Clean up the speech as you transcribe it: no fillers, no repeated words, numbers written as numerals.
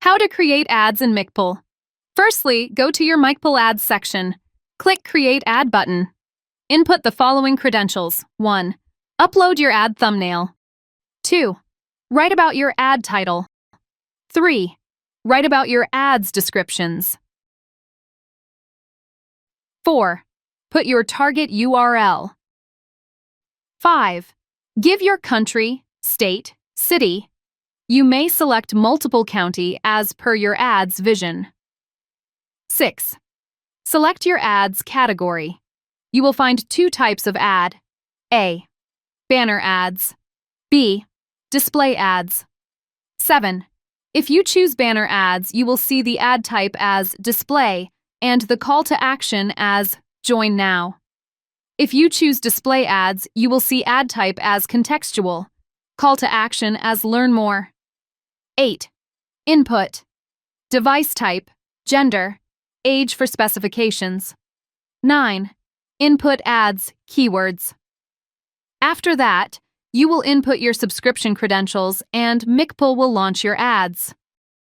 How to create ads in Micple. Firstly, go to your Micple Ads section. Click Create Ad button. Input the following credentials. 1. Upload your ad thumbnail. 2. Write about your ad title. 3. Write about your ads descriptions. 4. Put your target URL. 5. Give your country, state, city. You may select multiple county as per your ad's vision. 6. Select your ad's category. You will find two types of ad. A. Banner ads. B. Display ads. 7. If you choose banner ads, you will see the ad type as display and the call to action as join now. If you choose display ads, you will see ad type as contextual, call to action as learn more. 8. Input. Device type, gender, age for specifications. 9. Input ads, keywords. After that, you will input your subscription credentials and Micple will launch your ads.